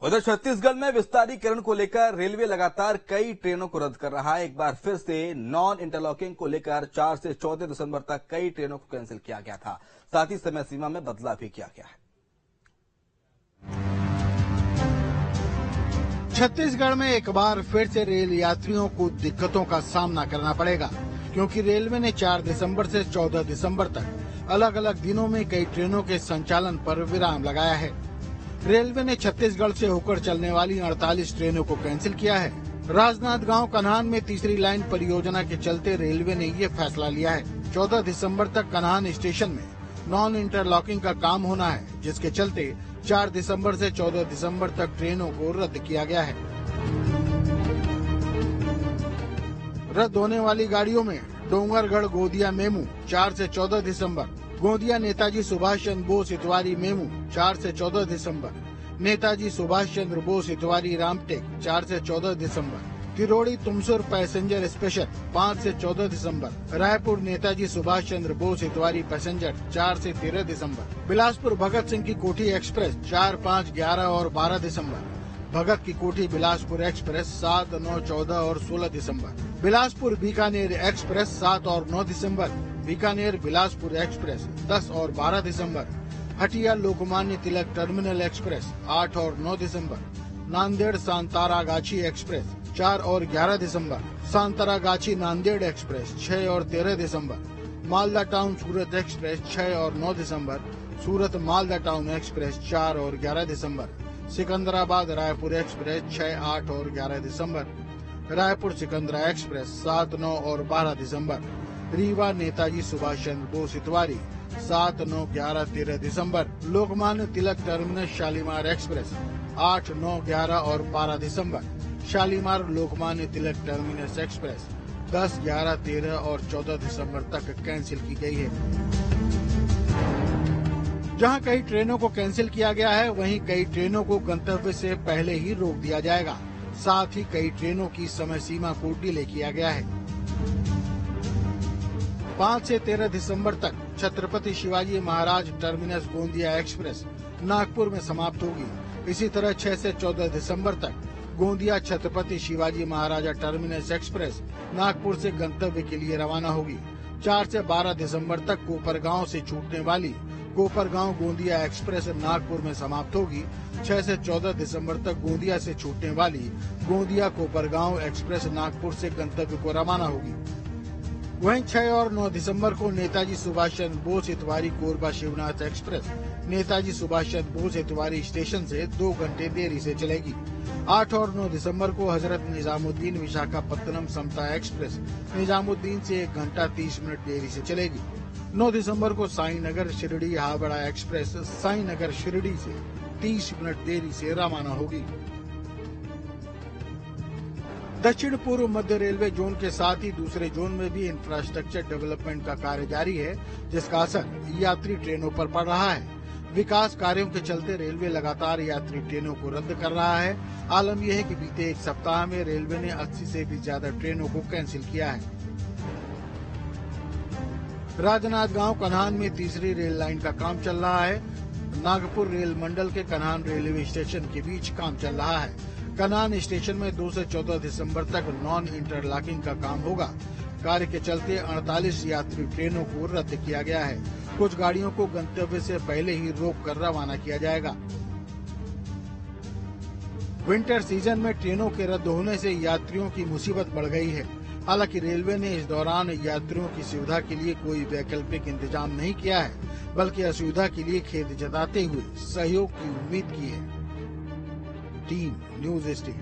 उधर छत्तीसगढ़ में विस्तारीकरण को लेकर रेलवे लगातार कई ट्रेनों को रद्द कर रहा है। एक बार फिर से नॉन इंटरलॉकिंग को लेकर 4 से 14 दिसंबर तक कई ट्रेनों को कैंसिल किया गया था। साथ ही समय सीमा में बदलाव भी किया गया है। छत्तीसगढ़ में एक बार फिर से रेल यात्रियों को दिक्कतों का सामना करना पड़ेगा, क्योंकि रेलवे ने 4 दिसंबर से 14 दिसंबर तक अलग अलग दिनों में कई ट्रेनों के संचालन पर विराम लगाया है। रेलवे ने छत्तीसगढ़ से होकर चलने वाली 48 ट्रेनों को कैंसिल किया है। राजनांदगांव कन्हान में तीसरी लाइन परियोजना के चलते रेलवे ने ये फैसला लिया है। 14 दिसंबर तक कन्हान स्टेशन में नॉन इंटरलॉकिंग का काम होना है, जिसके चलते 4 दिसंबर से 14 दिसंबर तक ट्रेनों को रद्द किया गया है। रद्द होने वाली गाड़ियों में डोंगरगढ़ गोंदिया मेमू 4 से 14 दिसंबर, गोंदिया नेताजी सुभाष चंद्र बोस इतवारी मेमू 4 से 14 दिसंबर, नेताजी सुभाष चंद्र बोस इतवारी रामटेक 4 से 14 दिसंबर, तिरोड़ी तुमसुर पैसेंजर स्पेशल 5 से 14 दिसंबर, रायपुर नेताजी सुभाष चंद्र बोस इतवारी पैसेंजर 4 से 13 दिसंबर, बिलासपुर भगत सिंह की कोठी एक्सप्रेस 4, 5, 11 और 12 दिसंबर, भगत की कोठी बिलासपुर एक्सप्रेस 7, 9, 14 और 16 दिसंबर, बिलासपुर बीकानेर एक्सप्रेस 7 और 9 दिसंबर, बीकानेर बिलासपुर एक्सप्रेस 10 और 12 दिसंबर, हटिया लोकमान्य तिलक टर्मिनल एक्सप्रेस 8 और 9 दिसंबर, नांदेड़ सांतरागाछी एक्सप्रेस 4 और 11 दिसंबर, सांतरागाछी नांदेड़ एक्सप्रेस 6 और 13 दिसंबर, मालदा टाउन सूरत एक्सप्रेस 6 और 9 दिसंबर, सूरत मालदा टाउन एक्सप्रेस 4 और 11 दिसंबर, सिकंदराबाद रायपुर एक्सप्रेस 6, 8 और 11 दिसंबर, रायपुर सिकंदरा एक्सप्रेस 7, 9 और 12 दिसंबर, रीवा नेताजी सुभाष चंद्र बोस इतवारी 7, 9, 11, 13 दिसंबर, लोकमान्य तिलक टर्मिनस शालीमार एक्सप्रेस 8, 9, 11 और 12 दिसंबर, शालीमार लोकमान्य तिलक टर्मिनस एक्सप्रेस 10, 11, 13 और 14 दिसंबर तक कैंसिल की गई है। जहां कई ट्रेनों को कैंसिल किया गया है, वहीं कई ट्रेनों को गंतव्य से पहले ही रोक दिया जाएगा। साथ ही कई ट्रेनों की समय सीमा को डिले किया गया है। 5 से 13 दिसंबर तक छत्रपति शिवाजी महाराज टर्मिनस गोंदिया एक्सप्रेस नागपुर में समाप्त होगी। इसी तरह 6 से 14 दिसंबर तक गोंदिया छत्रपति शिवाजी महाराजा टर्मिनस एक्सप्रेस नागपुर से गंतव्य के लिए रवाना होगी। 4 से 12 दिसंबर तक कोपरगांव से छूटने वाली कोपरगांव गोंदिया एक्सप्रेस नागपुर में समाप्त होगी। 6 से 14 दिसंबर तक गोंदिया से छूटने वाली गोंदिया कोपरगांव एक्सप्रेस नागपुर से गंतव्य को रवाना होगी। वहीं 6 और 9 दिसंबर को नेताजी सुभाष चंद्र बोस इतवारी कोरबा शिवनाथ एक्सप्रेस नेताजी सुभाष चंद्र बोस इतवारी स्टेशन से 2 घंटे देरी से चलेगी। 8 और 9 दिसंबर को हजरत निजामुद्दीन विशाखापत्तनम समता एक्सप्रेस निजामुद्दीन से 1 घंटा 30 मिनट देरी से चलेगी। 9 दिसंबर को साईनगर शिरडी हावड़ा एक्सप्रेस साईनगर शिरडी से 30 मिनट देरी से रवाना होगी। दक्षिण पूर्व मध्य रेलवे जोन के साथ ही दूसरे जोन में भी इंफ्रास्ट्रक्चर डेवलपमेंट का कार्य जारी है, जिसका असर यात्री ट्रेनों पर पड़ रहा है। विकास कार्यों के चलते रेलवे लगातार यात्री ट्रेनों को रद्द कर रहा है। आलम यह है कि बीते 1 सप्ताह में रेलवे ने 80 से भी ज्यादा ट्रेनों को कैंसिल किया है। राजनांदगांव कन्हान में तीसरी रेल लाइन का काम चल रहा है। नागपुर रेल मंडल के कन्हान रेलवे स्टेशन के बीच काम चल रहा है। कन्हान स्टेशन में 2 से 14 दिसंबर तक नॉन इंटरलॉकिंग का काम होगा। कार्य के चलते 48 यात्री ट्रेनों को रद्द किया गया है। कुछ गाड़ियों को गंतव्य से पहले ही रोक कर रवाना किया जाएगा। विंटर सीजन में ट्रेनों के रद्द होने से यात्रियों की मुसीबत बढ़ गई है। हालांकि रेलवे ने इस दौरान यात्रियों की सुविधा के लिए कोई वैकल्पिक इंतजाम नहीं किया है, बल्कि असुविधा के लिए खेद जताते हुए सहयोग की उम्मीद की है। Team news 18।